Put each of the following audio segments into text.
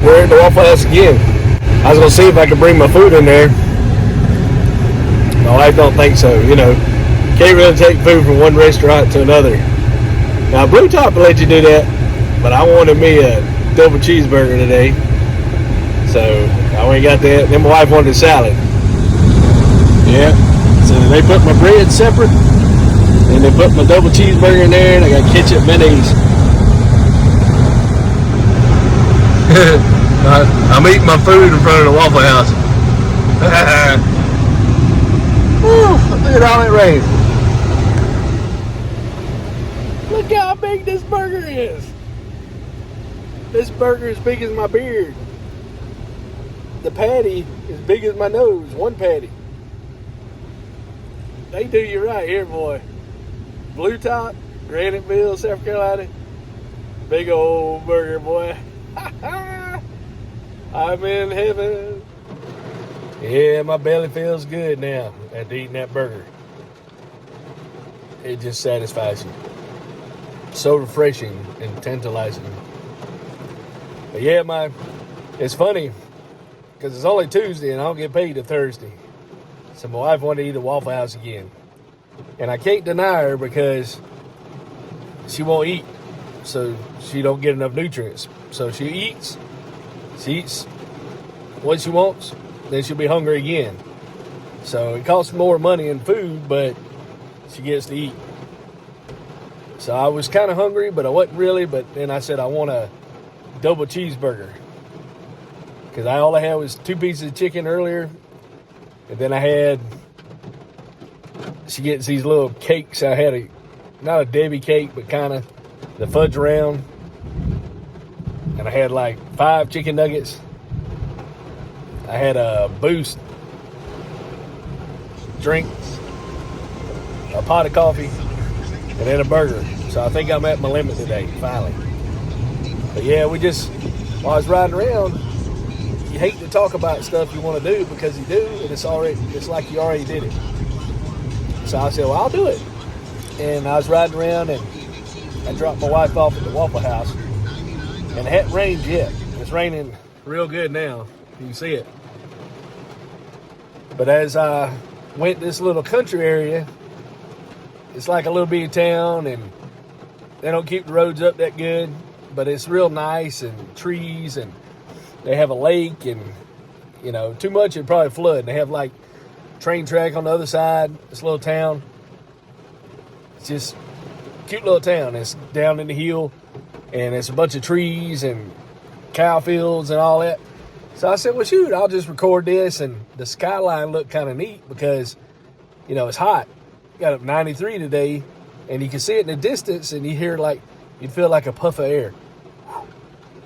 we're at the Waffle House again. I was gonna see if I could bring my food in there. My wife don't think so. Can't really take food from one restaurant to another. Now Blue Top will let you do that, but I wanted me a double cheeseburger today, so I went and got that. Then my wife wanted a salad. Yeah, so they put my bread separate, and they put my double cheeseburger in there, and I got ketchup, mayonnaise. I'm eating my food in front of the Waffle House. Woo, look at all that rain. Look how big this burger is. This burger is big as my beard. The patty is big as my nose. One patty. They do you right here, boy. Blue Top, Graniteville, South Carolina. Big old burger, boy. I'm in heaven. Yeah, my belly feels good now after eating that burger. It just satisfies you. So refreshing and tantalizing. But yeah, it's funny because it's only Tuesday and I don't get paid till Thursday. So my wife wanted to eat at Waffle House again. And I can't deny her because she won't eat. So she don't get enough nutrients. So she eats what she wants, then she'll be hungry again. So it costs more money in food, but she gets to eat. So I was kind of hungry, but I wasn't really. But then I said I want a double cheeseburger. Because all I had was 2 pieces of chicken earlier. And then she gets these little cakes. I had not a Debbie cake, but kind of the fudge round. And I had like 5 chicken nuggets. I had a Boost drink, a pot of coffee, and then a burger. So I think I'm at my limit today, finally. But yeah, while I was riding around, you hate to talk about stuff you want to do because you do, and it's like you already did it. So I said, well, I'll do it. And I was riding around, and I dropped my wife off at the Waffle House, and it hadn't rained yet. It's raining real good now. You can see it. But as I went this little country area, it's like a little bitty town, and they don't keep the roads up that good, but it's real nice, and trees, and they have a lake, and too much it'd probably flood. They have like train track on the other side. This little town, it's just a cute little town. It's down in the hill, and it's a bunch of trees and cow fields and all that. So I said, well, shoot, I'll just record this, and the skyline looked kind of neat because it's hot. Got up 93 today, and you can see it in the distance, and you'd feel like a puff of air,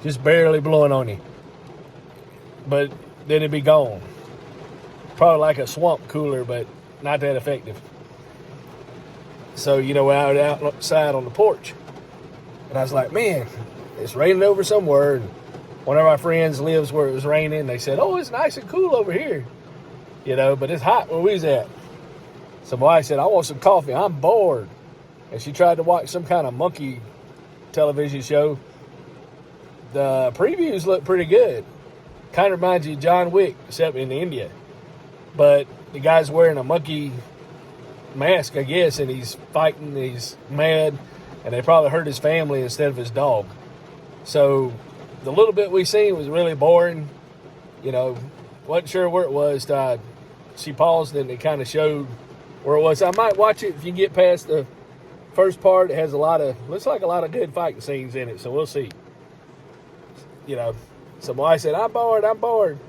just barely blowing on you. But then it'd be gone. Probably like a swamp cooler, but not that effective. So, we're outside on the porch, and I was like, man, it's raining over somewhere. And one of our friends lives where it was raining. They said, oh, it's nice and cool over here, but it's hot where we was at. So my wife said, I want some coffee. I'm bored. And she tried to watch some kind of monkey television show. The previews look pretty good. Kind of reminds you of John Wick, except in India. But the guy's wearing a monkey mask, I guess, and he's fighting, he's mad, and they probably hurt his family instead of his dog. So the little bit we seen was really boring. Wasn't sure where it was. She paused, and it kind of showed where it was. I might watch it if you get past the first part. It has looks like a lot of good fighting scenes in it, so we'll see. So my wife said, I'm bored.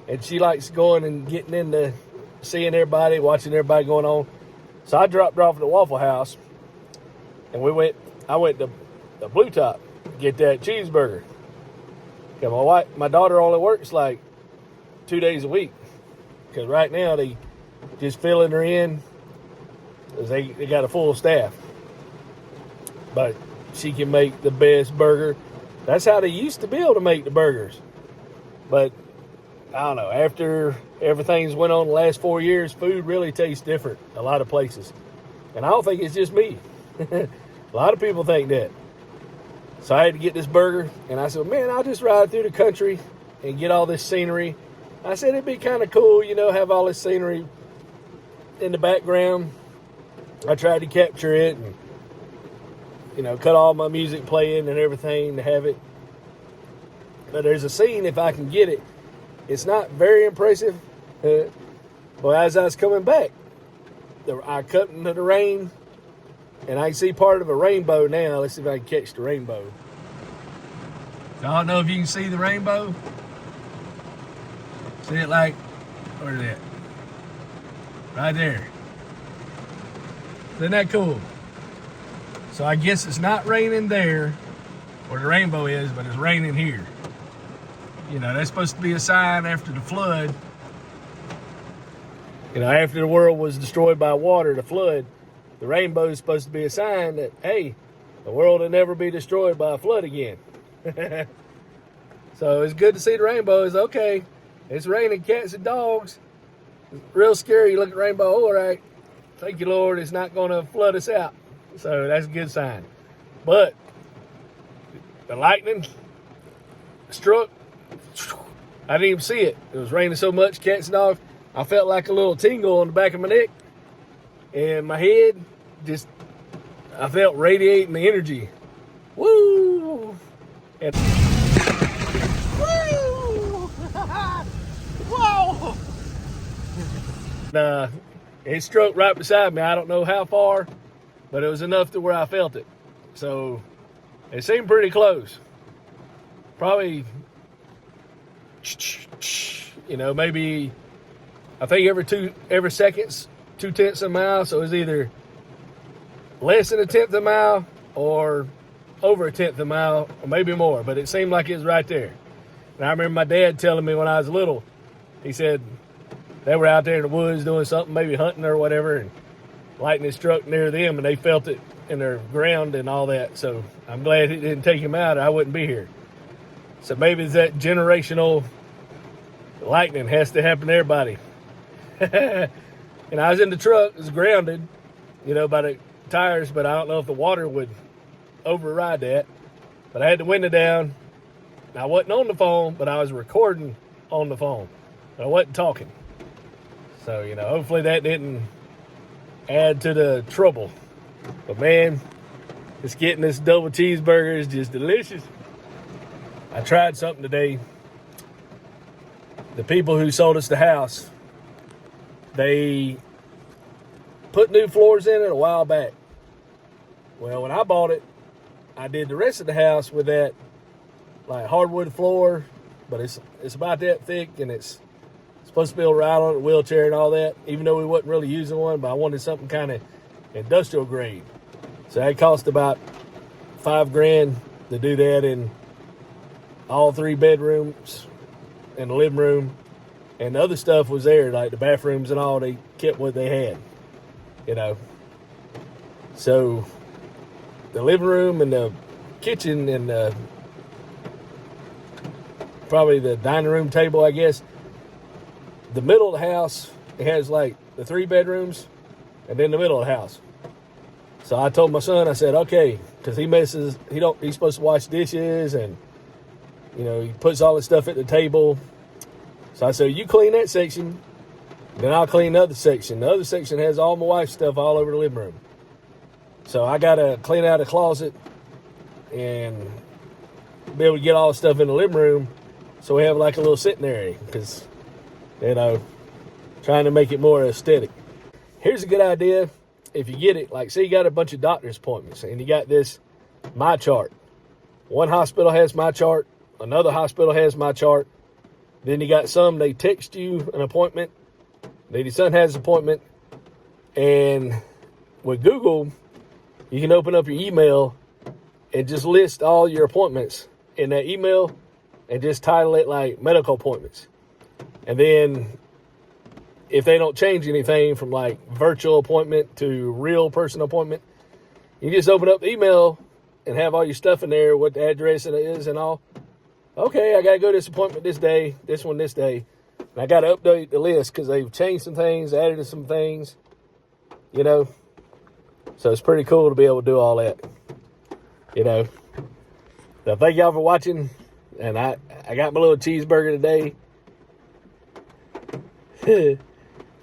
And she likes going and getting into seeing everybody, watching everybody going on. So I dropped her off at the Waffle House, and I went to the Blue Top to get that cheeseburger. My daughter only works like 2 days a week, because right now they just filling her in. They got a full staff. But she can make the best burger. That's how they used to be able to make the burgers. But I don't know, after everything's went on the last 4 years, food really tastes different a lot of places. And I don't think it's just me. A lot of people think that. So I had to get this burger, and I said, man, I'll just ride through the country. and get all this scenery. I said it'd be kind of cool, you know, have all this scenery in the background. I tried to capture it and, you know, cut all my music playing and everything to have it. But there's a scene, if I can get it, it's not very impressive. But as I was coming back, I cut into the rain, and I can see part of a rainbow now. Let's see if I can catch the rainbow. I don't know if you can see the rainbow. See it like, where is it? Right there. Isn't that cool? So I guess it's not raining there where the rainbow is, but it's raining here. You know, that's supposed to be a sign after the flood. You know, after the world was destroyed by water, the flood, the rainbow is supposed to be a sign that, hey, the world will never be destroyed by a flood again. So it's good to see the rainbow. It's okay. It's raining cats and dogs. It's real scary. You look at the rainbow, all right. Thank you, Lord. It's not going to flood us out. So that's a good sign. But the lightning struck. I didn't even see it. It was raining so much, cats and dogs. I felt like a little tingle on the back of my neck. And my head just, I felt radiating the energy. Woo! And woo! Whoa! It struck right beside me. I don't know how far, but it was enough to where I felt it. So it seemed pretty close. Probably, you know, maybe, I think every second's 0.2 of a mile. So it was either less than 1/10 of a mile or over 1/10 of a mile, or maybe more. But it seemed like it was right there. And I remember my dad telling me when I was little, he said they were out there in the woods doing something, maybe hunting or whatever, and lightning struck near them, and they felt it in their ground and all that. So I'm glad it didn't take him out, or I wouldn't be here. So maybe it's that generational lightning has to happen to everybody. And I was in the truck, it was grounded, you know, by the tires, but I don't know if the water would override that. But I had the window down. I wasn't on the phone, but I was recording on the phone. But I wasn't talking. So, you know, hopefully that didn't add to the trouble. But man, just getting this double cheeseburger is just delicious. I tried something today. The people who sold us the house, they put new floors in it a while back. Well, when I bought it, I did the rest of the house with that like hardwood floor, but it's about that thick, and it's supposed to be able to ride on a wheelchair and all that, even though we wasn't really using one, but I wanted something kind of industrial grade. So that cost about $5,000 to do that in all 3 bedrooms and the living room. And the other stuff was there, like the bathrooms and all, they kept what they had, you know. So the living room and the kitchen and probably the dining room table, I guess. The middle of the house, it has like the 3 bedrooms and then the middle of the house. So I told my son, I said, okay, because he's supposed to wash dishes and, you know, he puts all his stuff at the table. So I said, you clean that section, then I'll clean the other section. The other section has all my wife's stuff all over the living room. So I got to clean out a closet and be able to get all the stuff in the living room so we have like a little sitting area, because, you know, trying to make it more aesthetic. Here's a good idea. If you get it, like say you got a bunch of doctor's appointments and you got this My Chart. One hospital has My Chart, another hospital has My Chart. Then you got some, they text you an appointment. Then your son has an appointment. And with Google, you can open up your email and just list all your appointments in that email and just title it like medical appointments. And then if they don't change anything from like virtual appointment to real person appointment, you just open up the email and have all your stuff in there, what the address it is and all. Okay, I got to go to this appointment this day, this one this day. And I got to update the list because they've changed some things, added some things, you know. So it's pretty cool to be able to do all that, you know. So thank y'all for watching. And I got my little cheeseburger today.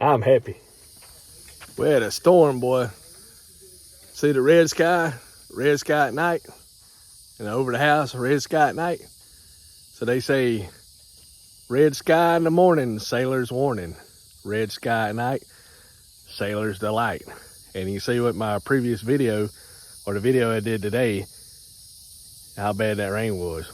I'm happy. We had a storm, boy. See the red sky at night, and over the house, red sky at night. So they say, red sky in the morning, sailor's warning. Red sky at night, sailor's delight. And you see what my previous video, or the video I did today, how bad that rain was.